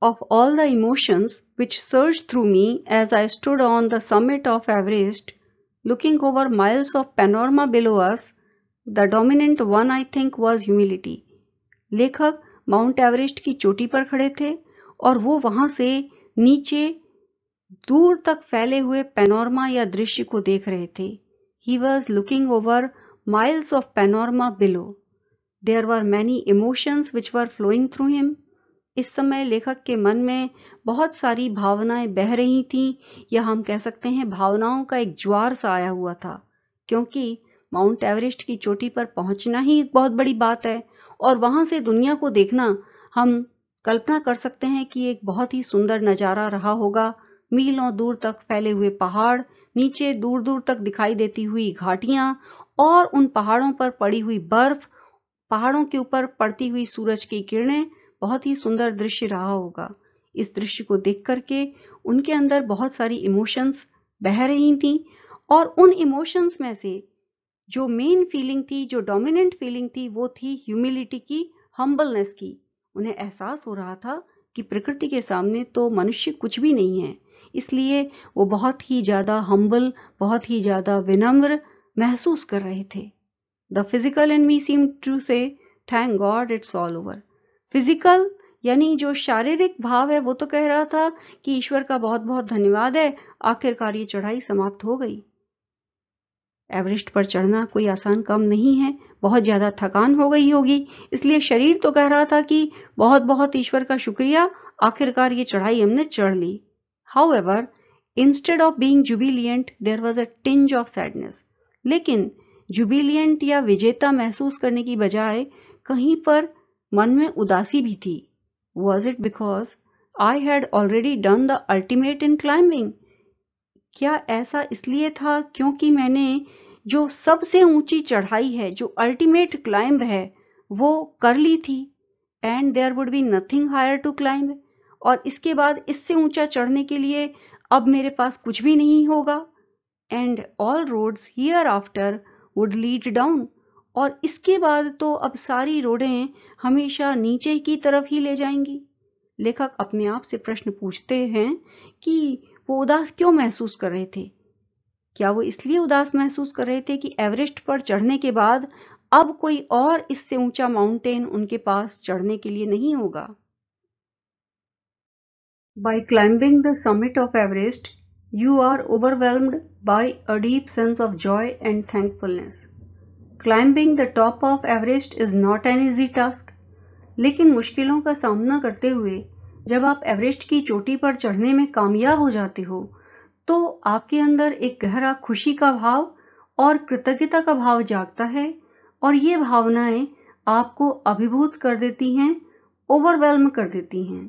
of all the emotions which surged through me as I stood on the summit of Everest, looking over miles of panorama below us, the dominant one I think was humility. लेखक mount Everest की चोटी पर खड़े थे और वो वहां से नीचे दूर तक फैले हुए पैनोरमा या दृश्य को देख रहे थे. He was looking over miles of panorama below. There were many emotions which were flowing through him. इस समय लेखक के मन में बहुत सारी भावनाएं बह रही थीं, या हम कह सकते हैं भावनाओं का एक ज्वार सा आया हुआ था, क्योंकि माउंट एवरेस्ट की चोटी पर पहुंचना ही एक बहुत बड़ी बात है और वहां से दुनिया को देखना, हम कल्पना कर सकते हैं कि एक बहुत ही सुंदर नजारा रहा होगा. मीलों दूर तक फैले हुए पहाड़, नीचे दूर दूर तक दिखाई देती हुई घाटियां और उन पहाड़ों पर पड़ी हुई बर्फ, पहाड़ों के ऊपर पड़ती हुई सूरज की किरणें, बहुत ही सुंदर दृश्य रहा होगा. इस दृश्य को देख करके उनके अंदर बहुत सारी इमोशंस बह रही थी और उन इमोशंस में से जो मेन फीलिंग थी, जो डोमिनेंट फीलिंग थी, वो थी ह्यूमिलिटी की, हम्बलनेस की. उन्हें एहसास हो रहा था कि प्रकृति के सामने तो मनुष्य कुछ भी नहीं है, इसलिए वो बहुत ही ज्यादा हम्बल, बहुत ही ज्यादा विनम्र महसूस कर रहे थे. The physical in me seemed to say thank God it's all over. Physical यानी जो शारीरिक भाव है वो तो कह रहा था कि ईश्वर का बहुत बहुत धन्यवाद है, आखिरकार ये चढ़ाई समाप्त हो गई. एवरेस्ट पर चढ़ना कोई आसान काम नहीं है, बहुत ज्यादा थकान हो गई होगी, इसलिए शरीर तो कह रहा था कि बहुत बहुत ईश्वर का शुक्रिया, आखिरकार ये चढ़ाई हमने चढ़ ली. However, instead of being jubilant there was a tinge of sadness. लेकिन जुबिलियंट या विजेता महसूस करने की बजाय कहीं पर मन में उदासी भी थी. Was it because I had already done the ultimate in climbing? क्या ऐसा इसलिए था क्योंकि मैंने जो सबसे ऊंची चढ़ाई है, जो अल्टीमेट क्लाइंब है, वो कर ली थी. And there would be nothing higher to climb. और इसके बाद इससे ऊंचा चढ़ने के लिए अब मेरे पास कुछ भी नहीं होगा. And all roads hereafter would lead down. और इसके बाद तो अब सारी रोडें हमेशा नीचे की तरफ ही ले जाएंगी. लेखक अपने आप से प्रश्न पूछते हैं कि वो उदास क्यों महसूस कर रहे थे. क्या वो इसलिए उदास महसूस कर रहे थे कि एवरेस्ट पर चढ़ने के बाद अब कोई और इससे ऊंचा माउंटेन उनके पास चढ़ने के लिए नहीं होगा. By climbing the summit of Everest you are overwhelmed by a deep sense of joy and thankfulness. Climbing the top of Everest is not an easy task. लेकिन मुश्किलों का सामना करते हुए जब आप एवरेस्ट की चोटी पर चढ़ने में कामयाब हो जाते हो, तो आपके अंदर एक गहरा खुशी का भाव और कृतज्ञता का भाव जागता है और ये भावनाएं आपको अभिभूत कर देती हैं, ओवरवेल्म कर देती हैं.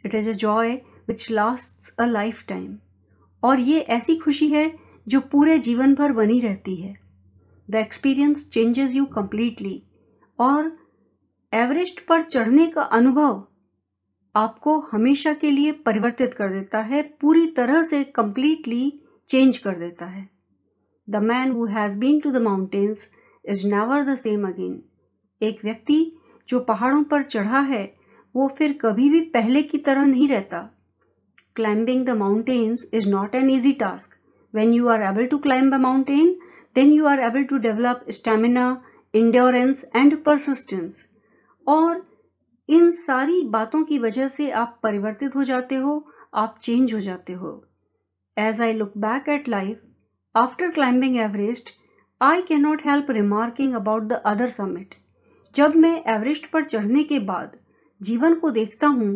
It is a joy which lasts a life time. और ये ऐसी खुशी है जो पूरे जीवन भर बनी रहती है. The experience changes you completely. और एवरेस्ट पर चढ़ने का अनुभव आपको हमेशा के लिए परिवर्तित कर देता है, पूरी तरह से completely चेंज कर देता है. The man who has been to the mountains is never the same again. एक व्यक्ति जो पहाड़ों पर चढ़ा है वो फिर कभी भी पहले की तरह नहीं रहता. Climbing the mountains is not an easy task. When you are able to climb a mountain, then you are able to develop stamina, endurance and persistence. और इन सारी बातों की वजह से आप परिवर्तित हो जाते हो, आप चेंज हो जाते हो. As I look back at life, after climbing Everest, I cannot help remarking about the other summit. जब मैं एवरेस्ट पर चढ़ने के बाद जीवन को देखता हूं,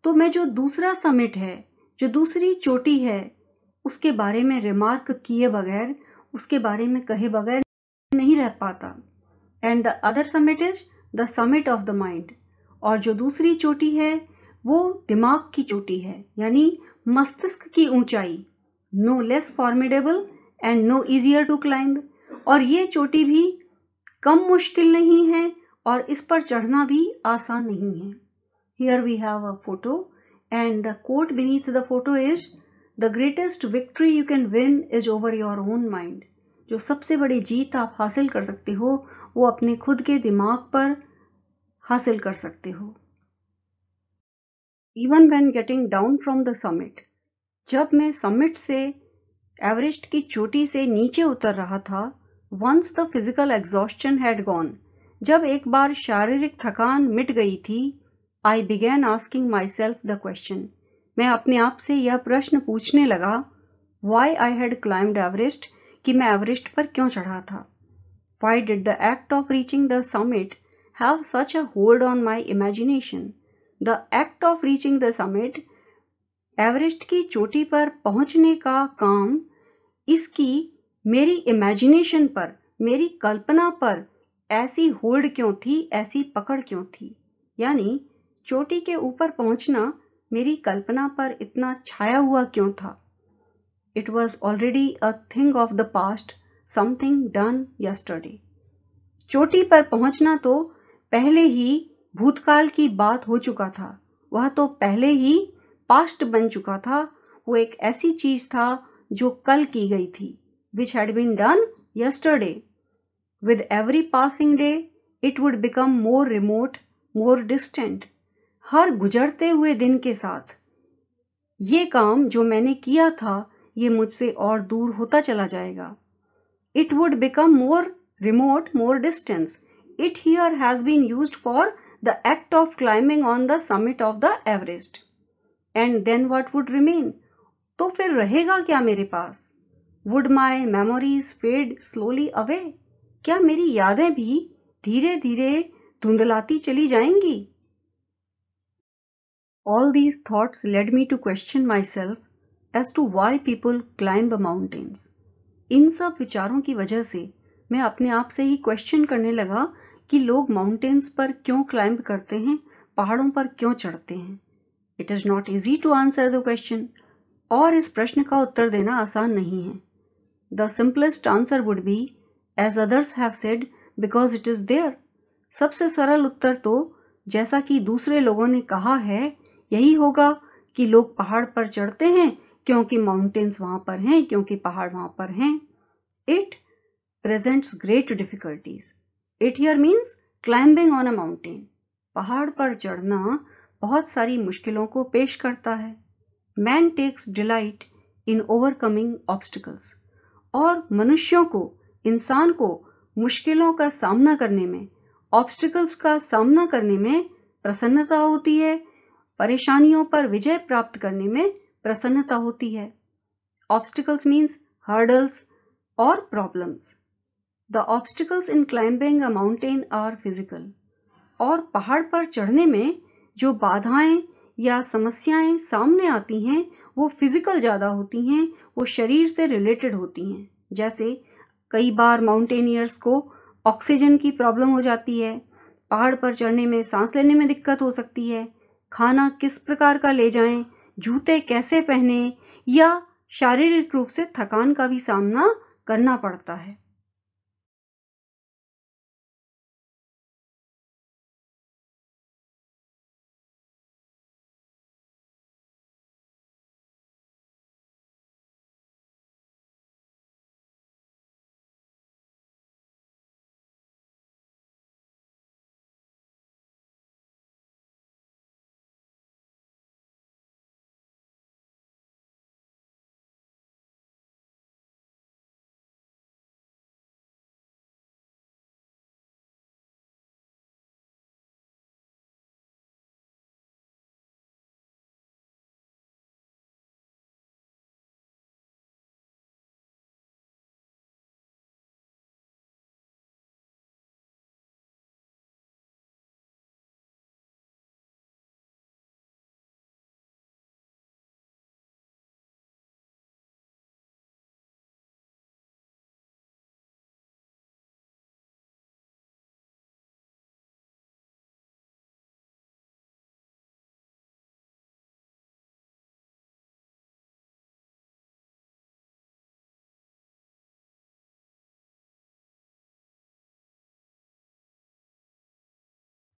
तो मैं जो दूसरा समिट है, जो दूसरी चोटी है, उसके बारे में रिमार्क किए बगैर, उसके बारे में कहे बगैर नहीं रह पाता. And the other summit is the summit of the mind. और जो दूसरी चोटी है वो दिमाग की चोटी है, यानी मस्तिष्क की ऊंचाई. No less formidable and no easier to climb. और ये चोटी भी कम मुश्किल नहीं है और इस पर चढ़ना भी आसान नहीं है. Here we have a photo and the quote beneath the photo is The greatest victory you can win is over your own mind. जो सबसे बड़ी जीत आप हासिल कर सकते हो वो अपने खुद के दिमाग पर हासिल कर सकते हो. even when getting down from the summit. जब मैं समिट से एवरेस्ट की चोटी से नीचे उतर रहा था, once the physical exhaustion had gone, जब एक बार शारीरिक थकान मिट गई थी, I began asking myself the question, मैं अपने आप से यह प्रश्न पूछने लगा, why I had climbed Everest, कि मैं एवरेस्ट पर क्यों चढ़ा था. Why did the act of reaching the summit have such a hold on my imagination? The act of reaching the summit, Everest की चोटी पर पहुंचने का काम, इसकी मेरी इमेजिनेशन पर, मेरी कल्पना पर ऐसी होल्ड क्यों थी, ऐसी पकड़ क्यों थी. यानी चोटी के ऊपर पहुंचना मेरी कल्पना पर इतना छाया हुआ क्यों था. It was already a thing of the past, something done yesterday. चोटी पर पहुंचना तो पहले ही भूतकाल की बात हो चुका था. वह तो पहले ही पास्ट बन चुका था. वो एक ऐसी चीज था जो कल की गई थी. Which had been done yesterday. With every passing day, it would become more remote, more distant. हर गुजरते हुए दिन के साथ ये काम जो मैंने किया था, ये मुझसे और दूर होता चला जाएगा. It would become more remote, more distance. It here has been used for the act of climbing on the summit of the Everest. And then what would remain? तो फिर रहेगा क्या मेरे पास? Would my memories fade slowly away? क्या मेरी यादें भी धीरे धीरे धुंधलाती चली जाएंगी? All these thoughts led me to question myself as to why people climb mountains. इन सब विचारों की वजह से मैं अपने आप से ही क्वेश्चन करने लगा कि लोग माउंटेन्स पर क्यों क्लाइंब करते हैं, पहाड़ों पर क्यों चढ़ते हैं. It is not easy to answer the question. और इस प्रश्न का उत्तर देना आसान नहीं है. The simplest answer would be, as others have said, because it is there. सबसे सरल उत्तर तो, जैसा कि दूसरे लोगों ने कहा है, यही होगा कि लोग पहाड़ पर चढ़ते हैं क्योंकि माउंटेन्स वहां पर हैं, क्योंकि पहाड़ वहां पर हैं. It presents great difficulties. It here means climbing on a mountain. पहाड़ पर चढ़ना बहुत सारी मुश्किलों को पेश करता है. Man takes delight in overcoming obstacles. और मनुष्यों को, इंसान को मुश्किलों का सामना करने में, ऑब्स्टिकल्स का सामना करने में प्रसन्नता होती है. परेशानियों पर विजय प्राप्त करने में प्रसन्नता होती है. ऑब्स्टिकल्स मीन्स हर्डल्स और problems. The obstacles in climbing a mountain are physical. और पहाड़ पर चढ़ने में जो बाधाएं या समस्याएं सामने आती हैं, वो फिजिकल ज्यादा होती हैं, वो शरीर से रिलेटेड होती हैं. जैसे कई बार माउंटेनियर्स को ऑक्सीजन की प्रॉब्लम हो जाती है, पहाड़ पर चढ़ने में सांस लेने में दिक्कत हो सकती है, खाना किस प्रकार का ले जाएं, जूते कैसे पहने, या शारीरिक रूप से थकान का भी सामना करना पड़ता है.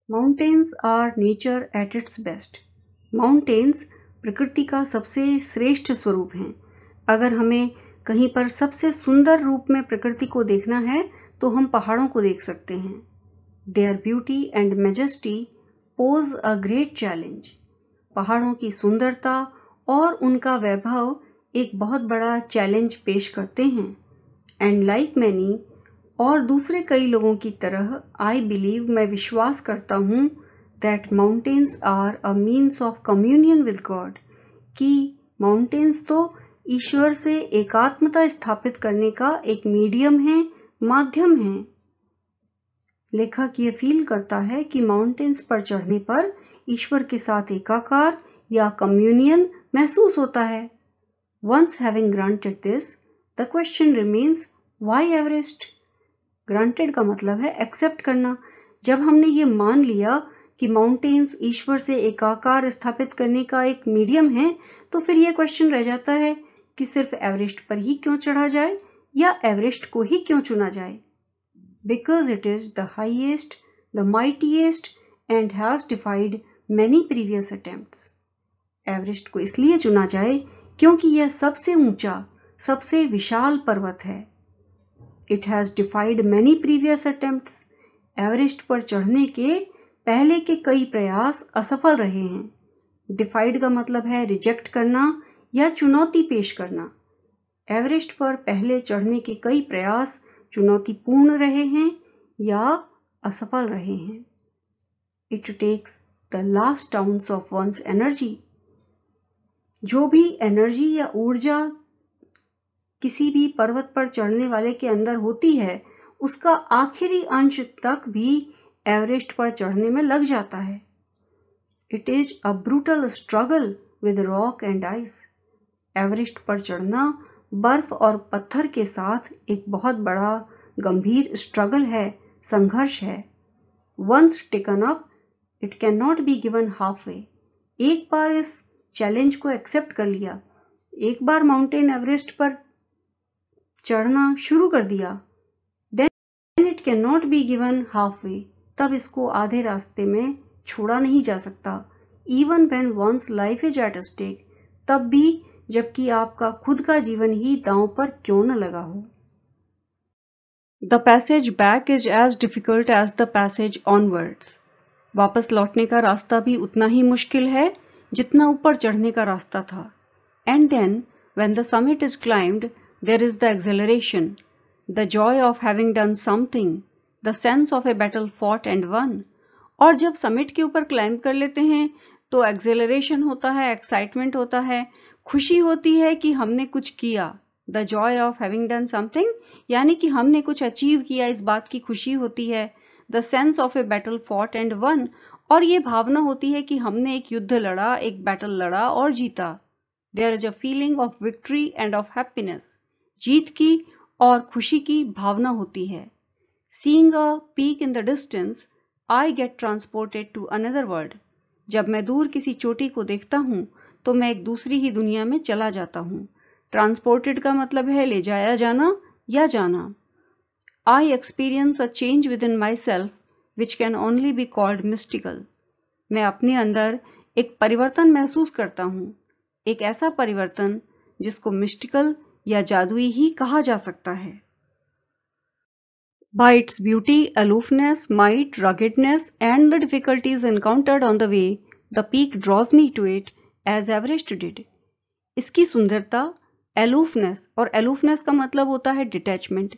Mountains are nature at its best. Mountains प्रकृति का सबसे श्रेष्ठ स्वरूप हैं. अगर हमें कहीं पर सबसे सुंदर रूप में प्रकृति को देखना है तो हम पहाड़ों को देख सकते हैं. There beauty and majesty pose a great challenge. पहाड़ों की सुंदरता और उनका वैभव एक बहुत बड़ा चैलेंज पेश करते हैं। एंड लाइक मैनी और दूसरे कई लोगों की तरह आई बिलीव, मैं विश्वास करता हूँ that mountains are a means of communion with God, कि माउंटेन्स तो ईश्वर से एकात्मता स्थापित करने का एक मीडियम है, माध्यम है। लेखक ये फील करता है कि माउंटेन्स पर चढ़ने पर ईश्वर के साथ एकाकार या कम्युनियन महसूस होता है। Once having granted this, the question remains, why Everest? Granted का मतलब है एक्सेप्ट करना। जब हमने ये मान लिया कि माउंटेन्स ईश्वर से एकाकार स्थापित करने का एक मीडियम है, तो फिर यह क्वेश्चन रह जाता है कि सिर्फ एवरेस्ट पर ही क्यों चढ़ा जाए या एवरेस्ट को ही क्यों चुना जाए। Because it is the highest, the mightiest and has defied many previous attempts. Everest को इसलिए चुना जाए क्योंकि यह सबसे ऊंचा, सबसे विशाल पर्वत है। It has defied many previous attempts. Everest पर चढ़ने के पहले के कई प्रयास असफल रहे हैं। डिफाइड का मतलब है रिजेक्ट करना या चुनौती पेश करना। एवरेस्ट पर पहले चढ़ने के कई प्रयास चुनौतीपूर्ण रहे हैं या असफल रहे हैं। It takes the last ounce of one's energy. जो भी एनर्जी या ऊर्जा किसी भी पर्वत पर चढ़ने वाले के अंदर होती है, उसका आखिरी अंश तक भी एवरेस्ट पर चढ़ने में लग जाता है। It is a brutal struggle with rock and ice. Everest पर चढ़ना बर्फ और पत्थर के साथ एक बहुत बड़ा गंभीर स्ट्रगल है, संघर्ष है। Once taken up, it cannot be given halfway. एक बार इस चैलेंज को एक्सेप्ट कर लिया, एक बार माउंटेन एवरेस्ट पर चढ़ना शुरू कर दिया, then it cannot be given halfway. तब इसको आधे रास्ते में छोड़ा नहीं जा सकता। Even when one's life is at stake. तब भी जबकि आपका खुद का जीवन ही दांव पर क्यों न लगा हो। The passage back is as difficult as the passage onwards. वापस लौटने का रास्ता भी उतना ही मुश्किल है जितना ऊपर चढ़ने का रास्ता था। And then, when the summit is climbed, there is the exhilaration, the joy of having done something, the sense of a battle fought and won. और जब समिट के ऊपर क्लाइंब कर लेते हैं तो एक्सेलरेशन होता है, एक्साइटमेंट होता है, खुशी होती है कि हमने कुछ किया। The Joy of having done something, यानी कि हमने कुछ अचीव किया, इस बात की खुशी होती है। The sense of a battle fought and one, और ये भावना होती है कि हमने एक युद्ध लड़ा, एक बैटल लड़ा और जीता। There is a feeling of victory and of happiness, जीत की और खुशी की भावना होती है। Seeing a peak in the distance, I get transported to another world. जब मैं दूर किसी चोटी को देखता हूं तो मैं एक दूसरी ही दुनिया में चला जाता हूं। ट्रांसपोर्टेड का मतलब है ले जाया जाना या जाना। I experience a change with in my self which can only be called mystical. मैं अपने अंदर एक परिवर्तन महसूस करता हूं, एक ऐसा परिवर्तन जिसको मिस्टिकल या जादुई ही कहा जा सकता है। By its beauty, aloofness, might, ruggedness, and the difficulties encountered on the way, the peak draws me to it as Everest did. इसकी सुंदरता, aloofness, और aloofness का मतलब होता है डिटैचमेंट।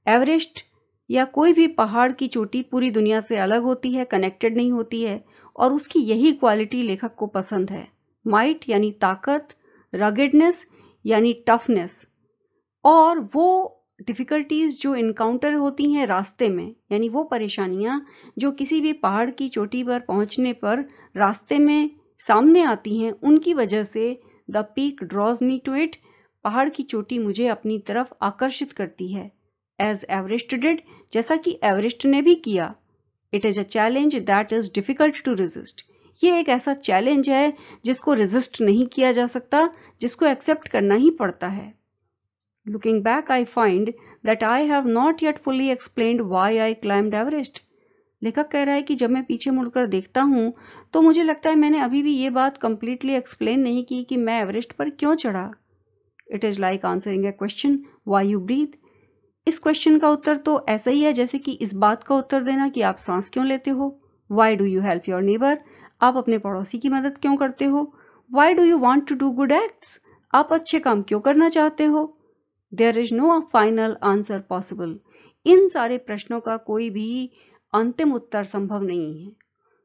एवरेस्ट या कोई भी पहाड़ की चोटी पूरी दुनिया से अलग होती है, कनेक्टेड नहीं होती है, और उसकी यही क्वालिटी लेखक को पसंद है। माइट यानी ताकत, रगेडनेस यानी टफनेस, और वो डिफिकल्टीज जो इनकाउंटर होती हैं रास्ते में, यानी वो परेशानियां जो किसी भी पहाड़ की चोटी पर पहुंचने पर रास्ते में सामने आती हैं, उनकी वजह से the peak draws me to it, पहाड़ की चोटी मुझे अपनी तरफ आकर्षित करती है। एज एवरेस्ट डिड, जैसा कि एवरेस्ट ने भी किया। It is a challenge that is difficult to resist. ये एक ऐसा चैलेंज है जिसको रेजिस्ट नहीं किया जा सकता, जिसको एक्सेप्ट करना ही पड़ता है। Looking back, I find that I have not yet fully explained why I climbed Everest. लेखक कह रहा है कि जब मैं पीछे मुड़कर देखता हूं तो मुझे लगता है मैंने अभी भी ये बात कंप्लीटली एक्सप्लेन नहीं की कि मैं एवरेस्ट पर क्यों चढ़ा। It is like answering a question, why you breathe. इस क्वेश्चन का उत्तर तो ऐसा ही है जैसे कि इस बात का उत्तर देना कि आप सांस क्यों लेते हो। Why do you help your neighbor? आप अपने पड़ोसी की मदद क्यों करते हो? Why do you want to do good acts? आप अच्छे काम क्यों करना चाहते हो? There is no final answer possible. इन सारे प्रश्नों का कोई भी अंतिम उत्तर संभव नहीं है।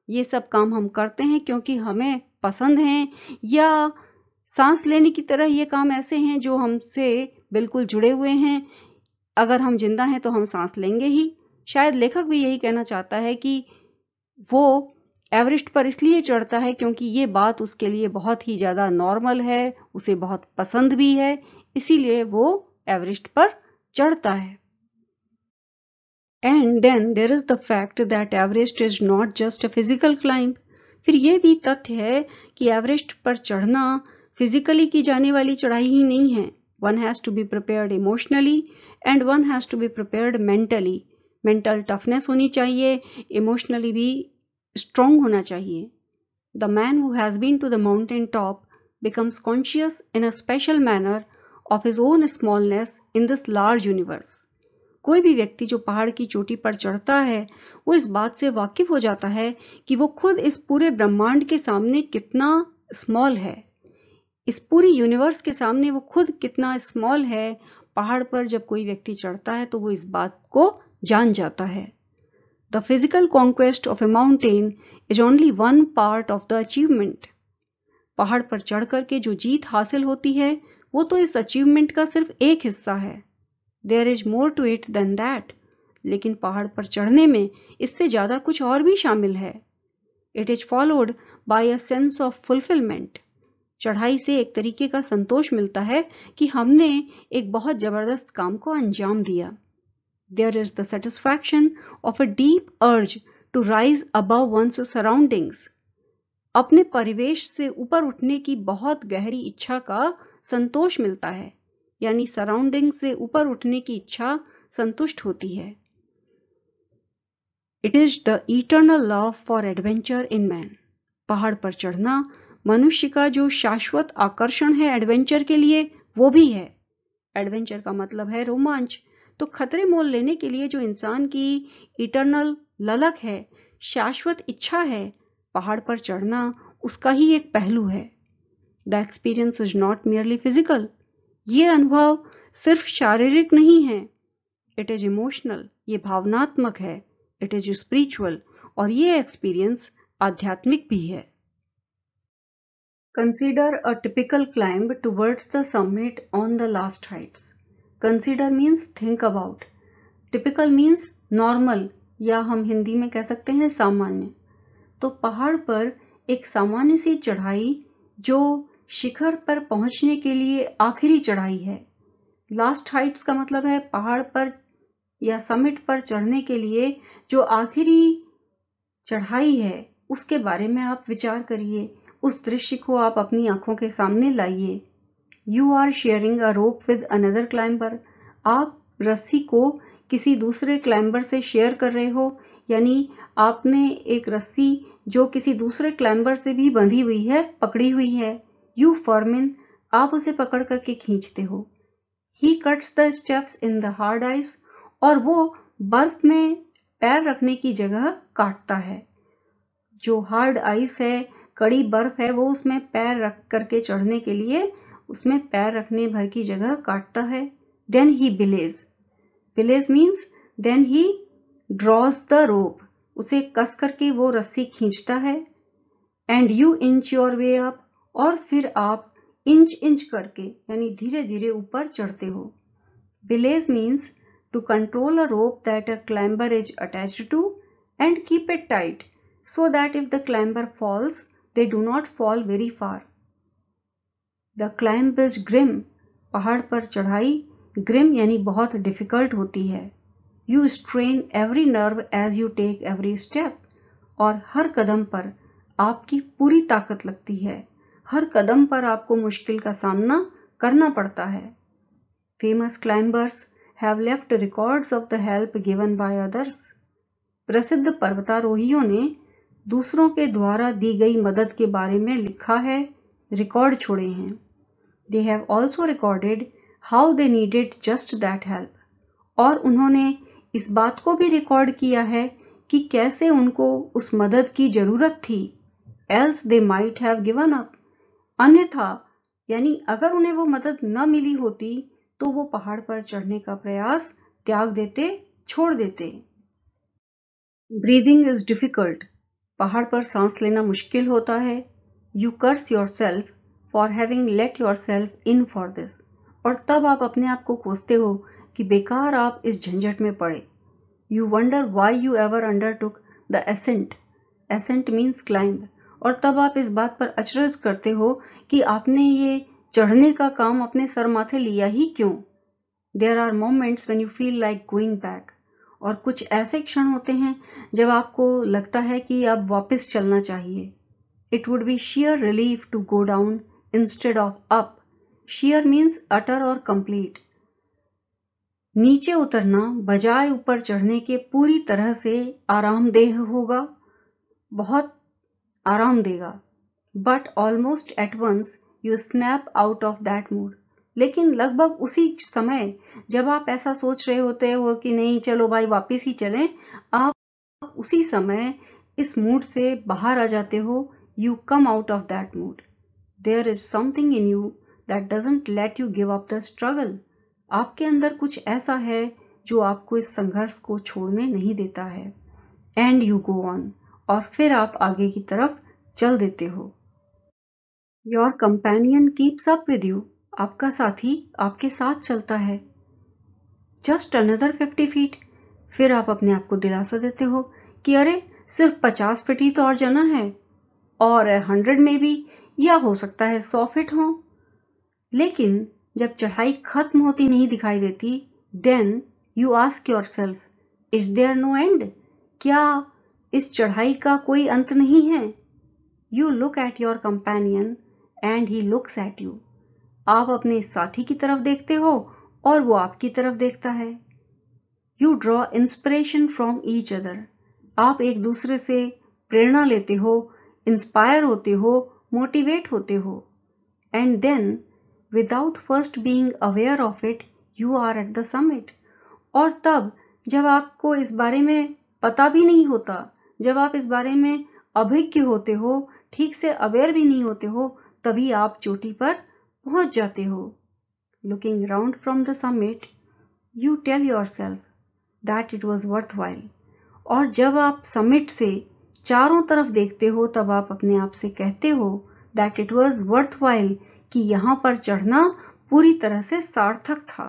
ये सब काम हम करते हैं क्योंकि हमें पसंद हैं, या सांस लेने की तरह ये काम ऐसे हैं जो हमसे बिल्कुल जुड़े हुए हैं। अगर हम जिंदा हैं तो हम सांस लेंगे ही। शायद लेखक भी यही कहना चाहता है कि वो एवरेस्ट पर इसलिए चढ़ता है क्योंकि ये बात उसके लिए बहुत ही ज्यादा नॉर्मल है, उसे बहुत पसंद भी है, इसीलिए वो एवरेस्ट पर चढ़ता है। And then there is the fact that Everest is not just a physical climb. फिर यह भी तथ्य है कि एवरेस्ट पर चढ़ना फिजिकली की जाने वाली चढ़ाई ही नहीं है। One has to be prepared emotionally and one has to be prepared mentally. Mental toughness होनी चाहिए, इमोशनली भी स्ट्रांग होना चाहिए। The man who has been to the mountain top becomes conscious in a special manner of his own smallness in this large universe. कोई भी व्यक्ति जो पहाड़ की चोटी पर चढ़ता है वो इस बात से वाकिफ हो जाता है कि वो खुद इस पूरे ब्रह्मांड के सामने कितना स्मॉल है। इस पूरी यूनिवर्स के सामने वो खुद कितना स्मॉल है। पहाड़ पर जब कोई व्यक्ति चढ़ता है तो वो इस बात को जान जाता है। The physical conquest of A mountain is only one part of the achievement. पहाड़ पर चढ़कर के जो जीत हासिल होती है वो तो इस अचीवमेंट का सिर्फ एक हिस्सा है। There is more to it than that. लेकिन पहाड़ पर चढ़ने में इससे ज्यादा कुछ और भी शामिल है। It is followed by a sense of fulfilment. चढ़ाई से एक तरीके का संतोष मिलता है कि हमने एक बहुत जबरदस्त काम को अंजाम दिया। There is the satisfaction of a deep urge to rise above one's surroundings. अपने परिवेश से ऊपर उठने की बहुत गहरी इच्छा का संतोष मिलता है, यानी सराउंडिंग से ऊपर उठने की इच्छा संतुष्ट होती है। It is the eternal love for adventure in man. पहाड़ पर चढ़ना मनुष्य का जो शाश्वत आकर्षण है एडवेंचर के लिए, वो भी है। एडवेंचर का मतलब है रोमांच। तो खतरे मोल लेने के लिए जो इंसान की इटर्नल ललक है, शाश्वत इच्छा है, पहाड़ पर चढ़ना उसका ही एक पहलू है। The experience is not merely physical. ये अनुभव सिर्फ शारीरिक नहीं है। इट इज इमोशनल, ये भावनात्मक है। इट इज स्पिरिचुअल, और ये एक्सपीरियंस आध्यात्मिक भी है। Consider a typical climb towards the summit on the last Heights. Consider means think about, typical means normal, या हम हिंदी में कह सकते हैं सामान्य। तो पहाड़ पर एक सामान्य सी चढ़ाई जो शिखर पर पहुंचने के लिए आखिरी चढ़ाई है। लास्ट हाइट्स का मतलब है पहाड़ पर या समिट पर चढ़ने के लिए जो आखिरी चढ़ाई है, उसके बारे में आप विचार करिए। उस दृश्य को आप अपनी आंखों के सामने लाइए। You are sharing a rope with another climber. आप रस्सी को किसी दूसरे क्लाइंबर से शेयर कर रहे हो, यानी आपने एक रस्सी जो किसी दूसरे क्लाइंबर से भी बंधी हुई है, पकड़ी हुई है। यू फॉर्मिन, आप उसे पकड़ करके खींचते हो। ही cuts the steps in the hard ice, और वो बर्फ में पैर रखने की जगह काटता है। जो हार्ड आइस है, कड़ी बर्फ है, वो उसमें पैर रख करके चढ़ने के लिए उसमें पैर रखने भर की जगह काटता है। Then he belays. Belays means then he draws the rope. उसे कस करके वो रस्सी खींचता है। And you inch your way up, और फिर आप इंच इंच करके यानी धीरे धीरे ऊपर चढ़ते हो। Belay means to control a rope that a climber is attached to and keep it tight so that if the climber falls, they do not fall very far. The climb is grim. पहाड़ पर चढ़ाई grim यानी बहुत difficult होती है। You strain every nerve as you take every step. और हर कदम पर आपकी पूरी ताकत लगती है। हर कदम पर आपको मुश्किल का सामना करना पड़ता है। Famous climbers have left records of the help given by others. प्रसिद्ध पर्वतारोहियों ने दूसरों के द्वारा दी गई मदद के बारे में लिखा है, रिकॉर्ड छोड़े हैं। They have also recorded how they needed just that help. और उन्होंने इस बात को भी रिकॉर्ड किया है कि कैसे उनको उस मदद की जरूरत थी। else they might have given up. अन्यथा यानी अगर उन्हें वो मदद न मिली होती तो वो पहाड़ पर चढ़ने का प्रयास त्याग देते, छोड़ देते। ब्रीदिंग इज डिफिकल्ट, पहाड़ पर सांस लेना मुश्किल होता है। You curse yourself for having let yourself in for this, और तब आप अपने आप को कोसते हो कि बेकार आप इस झंझट में पड़े। You wonder why you ever undertook the ascent, ascent means climb, और तब आप इस बात पर अचरज करते हो कि आपने ये चढ़ने का काम अपने सर माथे लिया ही क्यों। There are moments when you feel like going back, और कुछ ऐसे क्षण होते हैं जब आपको लगता है कि अब वापस चलना चाहिए। It would be sheer relief to go down instead of up. Sheer means utter और complete. नीचे उतरना बजाय ऊपर चढ़ने के पूरी तरह से आरामदेह होगा, बहुत आराम देगा। But almost at once you snap out of that mood. लेकिन लगभग उसी समय जब आप ऐसा सोच रहे होते हो कि नहीं चलो भाई वापिस ही चलें, आप उसी समय इस मूड से बाहर आ जाते हो। You come out of that mood. There is something in you that doesn't let you give up the struggle. आपके अंदर कुछ ऐसा है जो आपको इस संघर्ष को छोड़ने नहीं देता है। And you go on. और फिर आप आगे की तरफ चल देते हो। Your companion keeps up with you. आपका साथी आपके साथ चलता है। Just another 50 feet. फिर आप अपने आप को दिलासा देते हो कि अरे सिर्फ 50 फीट ही तो और जाना है, और 100 में भी, या हो सकता है 100 फीट हो। लेकिन जब चढ़ाई खत्म होती नहीं दिखाई देती, then you ask yourself, is there no end? क्या इस चढ़ाई का कोई अंत नहीं है? You look at your companion and he looks at you. आप अपने साथी की तरफ देखते हो और वो आपकी तरफ देखता है। You draw inspiration from each other. आप एक दूसरे से प्रेरणा लेते हो, इंस्पायर होते हो, मोटिवेट होते हो। And then without first being aware of it you are at the summit. और तब जब आपको इस बारे में पता भी नहीं होता, जब आप इस बारे में अभिज्ञ होते हो, ठीक से अवेयर भी नहीं होते हो, तभी आप चोटी पर पहुंच जाते हो। Looking round from the summit you tell yourself that it was worth while. और जब आप समिट से चारों तरफ देखते हो तब आप अपने आप से कहते हो that it was worth while, कि यहां पर चढ़ना पूरी तरह से सार्थक था।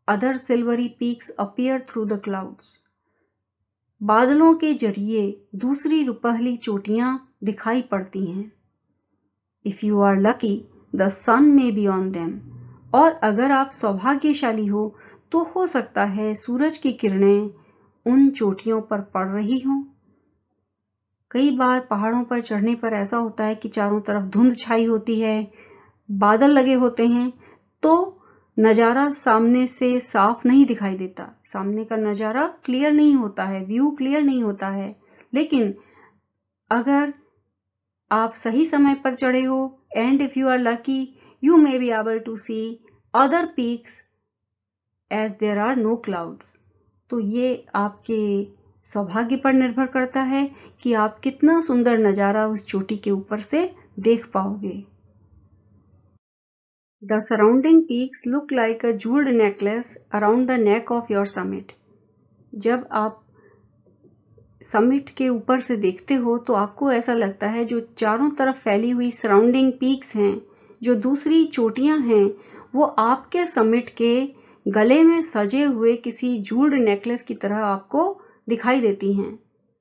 Other silvery peaks appear through the clouds. बादलों के जरिए दूसरी रुपहली चोटियां दिखाई पड़ती हैं। If you are lucky the sun may be on them. और अगर आप सौभाग्यशाली हो तो हो सकता है सूरज की किरणें उन चोटियों पर पड़ रही हों। कई बार पहाड़ों पर चढ़ने पर ऐसा होता है कि चारों तरफ धुंध छाई होती है, बादल लगे होते हैं, तो नजारा सामने से साफ नहीं दिखाई देता, सामने का नजारा क्लियर नहीं होता है, व्यू क्लियर नहीं होता है। लेकिन अगर आप सही समय पर चढ़े हो, and if you are lucky you may be able to see other peaks as there are no clouds. तो ये आपके सौभाग्य पर निर्भर करता है कि आप कितना सुंदर नजारा उस चोटी के ऊपर से देख पाओगे। The surrounding peaks look like a jeweled necklace around the neck of your summit. जब आप समिट के ऊपर से देखते हो तो आपको ऐसा लगता है जो चारों तरफ फैली हुई सराउंडिंग पीक्स हैं, जो दूसरी चोटियां हैं, वो आपके समिट के गले में सजे हुए किसी जूल्ड नेकलेस की तरह आपको दिखाई देती हैं।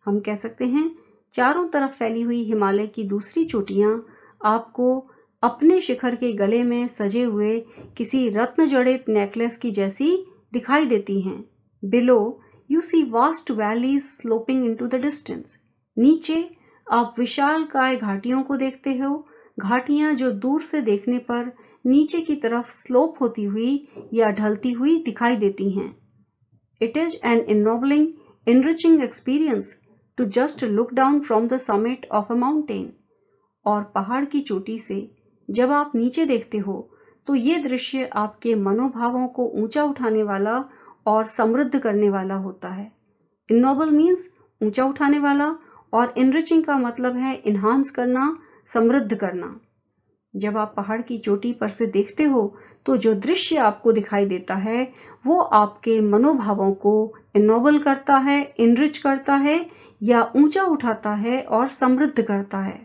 हम कह सकते हैं चारों तरफ फैली हुई हिमालय की दूसरी चोटियां आपको अपने शिखर के गले में सजे हुए किसी रत्न जड़ित नेकलेस की जैसी दिखाई देती हैं। Below you see vast valleys sloping into the distance. नीचे आप विशालकाय घाटियों को देखते हो, घाटियां जो दूर से देखने पर नीचे की तरफ स्लोप होती हुई या ढलती हुई दिखाई देती हैं। It is an ennobling enriching experience to just look down from the summit of a mountain. और पहाड़ की चोटी से जब आप नीचे देखते हो तो ये दृश्य आपके मनोभावों को ऊंचा उठाने वाला और समृद्ध करने वाला होता है। Noble means ऊंचा उठाने वाला और इनरिचिंग का मतलब है इन्हांस करना, समृद्ध करना। जब आप पहाड़ की चोटी पर से देखते हो तो जो दृश्य आपको दिखाई देता है वो आपके मनोभावों को इनोबल करता है, इनरिच करता है या ऊंचा उठाता है और समृद्ध करता है।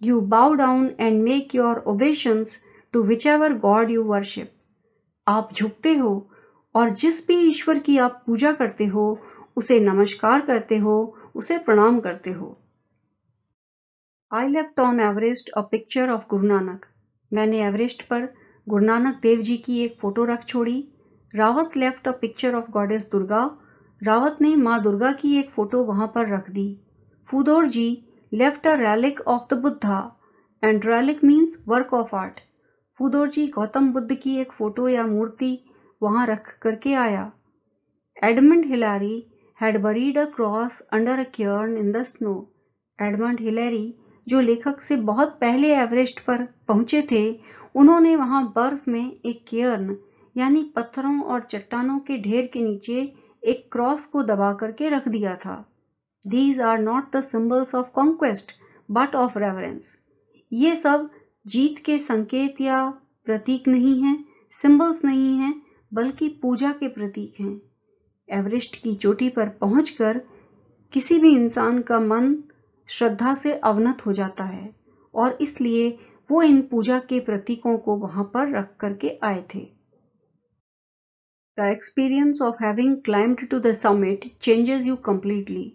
You bow down and make your obeisance to whichever God you worship. आप झुकते हो और जिस भी ईश्वर की आप पूजा करते हो उसे नमस्कार करते हो, उसे प्रणाम करते हो। I left on Everest a picture of Guru Nanak. मैंने एवरेस्ट पर गुरु नानक देव जी की एक फोटो रख छोड़ी। Rawat left a picture of goddess Durga. Rawat ने माँ दुर्गा की एक फोटो वहां पर रख दी। Phudor ji left a relic of the Buddha and relic means work of art. Phudor ji Gautam Buddha की एक फोटो या मूर्ति वहां रख करके आया। Edmund Hillary had buried a cross under a cairn in the snow. Edmund Hillary जो लेखक से बहुत पहले एवरेस्ट पर पहुंचे थे, उन्होंने वहां बर्फ में एक केयर्न यानी पत्थरों और चट्टानों के ढेर के नीचे एक क्रॉस को दबा करके रख दिया था। These are not the symbols of conquest, but of reverence. ये सब जीत के संकेत या प्रतीक नहीं हैं, सिंबल्स नहीं हैं, बल्कि पूजा के प्रतीक हैं। एवरेस्ट की चोटी पर पहुंचकर किसी भी इंसान का मन श्रद्धा से अवनत हो जाता है और इसलिए वो इन पूजा के प्रतीकों को वहां पर रख करके आए थे। The experience of having climbed to the summit changes you completely.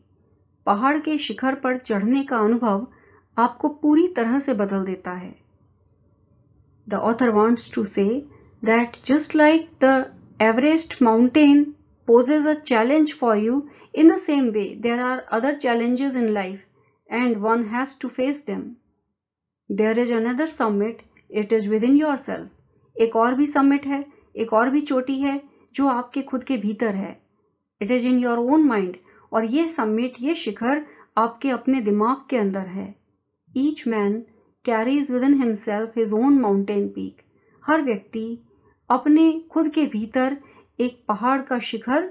पहाड़ के शिखर पर चढ़ने का अनुभव आपको पूरी तरह से बदल देता है। The author wants to say that just like the Everest mountain poses a challenge for you, in the same way there are other challenges in life and one has to face them. There is another summit, it is within yourself. एक और भी summit है, एक और भी चोटी है जो आपके खुद के भीतर है। It is in your own mind. और ये summit, ये शिखर आपके अपने दिमाग के अंदर है। Each man carries within himself his own mountain peak. हर व्यक्ति अपने खुद के भीतर एक पहाड़ का शिखर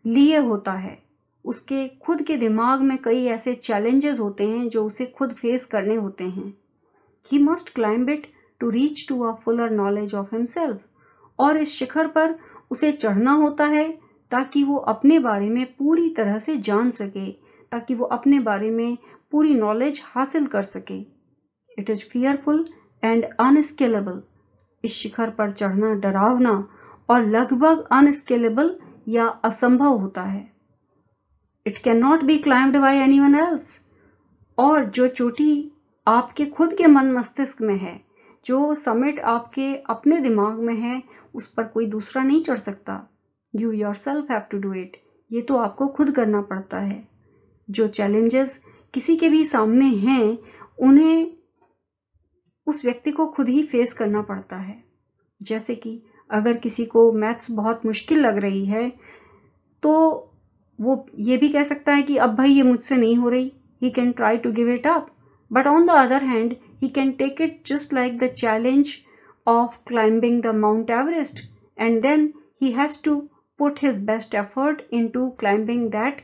लिए होता है। उसके खुद के दिमाग में कई ऐसे चैलेंजेस होते हैं जो उसे खुद फेस करने होते हैं। He must climb it to reach to a fuller knowledge of himself. और इस शिखर पर उसे चढ़ना होता है ताकि वो अपने बारे में पूरी तरह से जान सके, ताकि वो अपने बारे में पूरी नॉलेज हासिल कर सके। It is fearful and unscalable. इस शिखर पर चढ़ना डरावना और लगभग unscalable या असंभव होता है। It cannot be climbed by anyone else. और जो चोटी आपके खुद के मन मस्तिष्क में है, जो समिट आपके अपने दिमाग में है, उस पर कोई दूसरा नहीं चढ़ सकता। You yourself have to do it. ये तो आपको खुद करना पड़ता है। जो चैलेंजेस किसी के भी सामने हैं, उन्हें उस व्यक्ति को खुद ही फेस करना पड़ता है। जैसे कि अगर किसी को मैथ्स बहुत मुश्किल लग रही है, तो वो ये भी कह सकता है कि अब भाई ये मुझसे नहीं हो रही। He can try to give it up. But on the other hand, he can take it just like the challenge of climbing the Mount Everest. And then he has to put his best effort into climbing that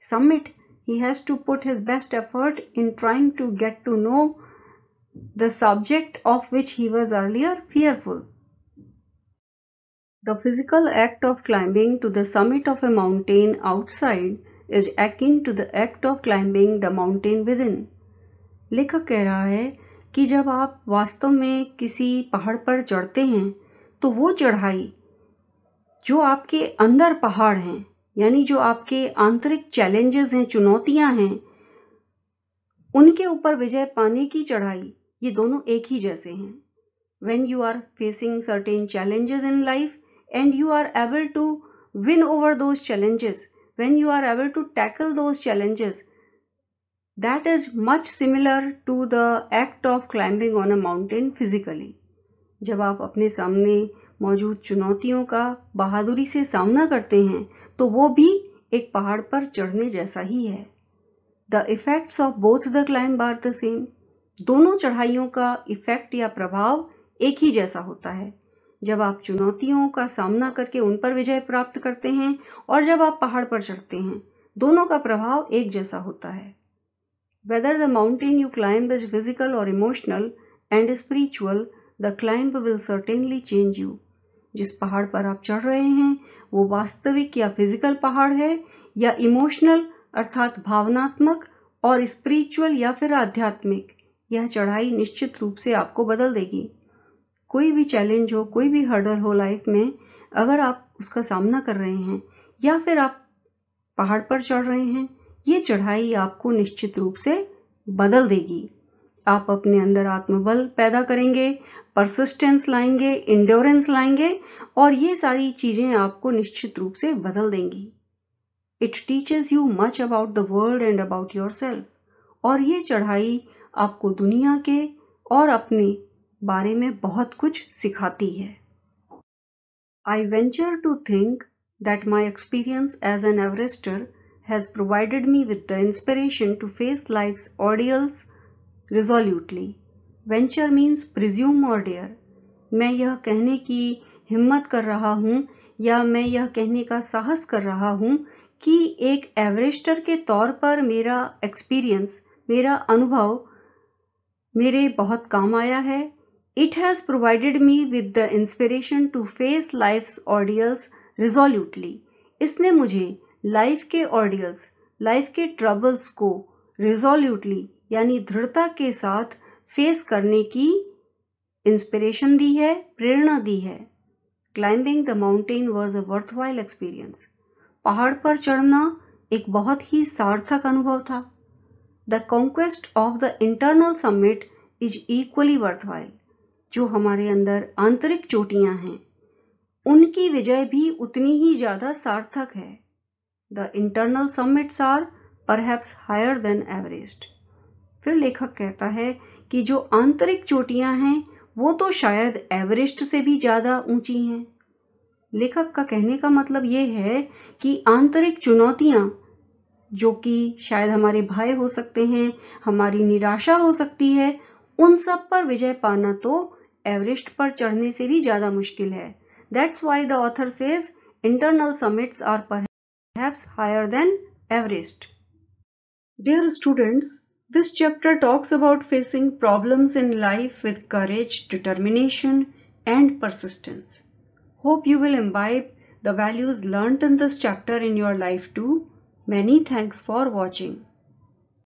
summit. He has to put his best effort in trying to get to know the subject of which he was earlier fearful. The physical act of climbing to the summit of a mountain outside is akin to the act of climbing the mountain within. लेखक कह रहा है कि जब आप वास्तव में किसी पहाड़ पर चढ़ते हैं तो वो चढ़ाई जो आपके अंदर पहाड़ हैं, यानी जो आपके आंतरिक चैलेंजेस हैं, चुनौतियां हैं, उनके ऊपर विजय पाने की चढ़ाई, ये दोनों एक ही जैसे हैं। When you are facing certain challenges in life and you are able to win over those challenges, when you are able to tackle those challenges, that is much similar to the act of climbing on a mountain physically. जब आप अपने सामने मौजूद चुनौतियों का बहादुरी से सामना करते हैं तो वो भी एक पहाड़ पर चढ़ने जैसा ही है। The effects of both the climb are the same. दोनों चढ़ाइयों का इफेक्ट या प्रभाव एक ही जैसा होता है। जब आप चुनौतियों का सामना करके उन पर विजय प्राप्त करते हैं और जब आप पहाड़ पर चढ़ते हैं, दोनों का प्रभाव एक जैसा होता है। Whether the mountain you climb is physical or emotional and spiritual, the climb will certainly change you. जिस पहाड़ पर आप चढ़ रहे हैं वो वास्तविक या फिजिकल पहाड़ है या इमोशनल अर्थात भावनात्मक और स्पिरिचुअल या फिर आध्यात्मिक, यह चढ़ाई निश्चित रूप से आपको बदल देगी। कोई भी चैलेंज हो, कोई भी हर्डल हो लाइफ में, अगर आप उसका सामना कर रहे हैं या फिर आप पहाड़ पर चढ़ रहे हैं, ये चढ़ाई आपको निश्चित रूप से बदल देगी। आप अपने अंदर आत्मबल पैदा करेंगे, परसिस्टेंस लाएंगे, इंड्योरेंस लाएंगे और ये सारी चीजें आपको निश्चित रूप से बदल देंगी। It teaches you much about the world and about yourself, और ये चढ़ाई आपको दुनिया के और अपने बारे में बहुत कुछ सिखाती है। I venture to think that my experience as an Everester has provided me with the inspiration to face life's ordeals resolutely. Venture means presume or dare. मैं यह कहने की हिम्मत कर रहा हूँ या मैं यह कहने का साहस कर रहा हूँ कि एक एवरेस्टर के तौर पर मेरा एक्सपीरियंस, मेरा अनुभव मेरे बहुत काम आया है। It has provided me with the inspiration to face life's ordeals resolutely. इसने मुझे लाइफ के ordeals, लाइफ के ट्रबल्स को resolutely यानी दृढ़ता के साथ फेस करने की इंस्पिरेशन दी है, प्रेरणा दी है। Climbing the mountain was a worthwhile experience. पहाड़ पर चढ़ना एक बहुत ही सार्थक अनुभव था। The conquest of the internal summit is equally worthwhile. जो हमारे अंदर आंतरिक चोटियां हैं, उनकी विजय भी उतनी ही ज्यादा सार्थक है। The internal summits are perhaps higher than Everest. फिर लेखक कहता है कि जो आंतरिक चोटियां हैं वो तो शायद एवरेस्ट से भी ज्यादा ऊंची हैं। लेखक का कहने का मतलब ये है कि आंतरिक चुनौतियां, जो कि शायद हमारे भय हो सकते हैं, हमारी निराशा हो सकती है, उन सब पर विजय पाना तो एवरेस्ट पर चढ़ने से भी ज्यादा मुश्किल है। That's why the author says internal summits are perhaps higher than Everest. Dear students, this chapter talks about facing problems in life with courage, determination, and persistence. Hope you will imbibe the values learnt in this chapter in your life too. Many thanks for watching.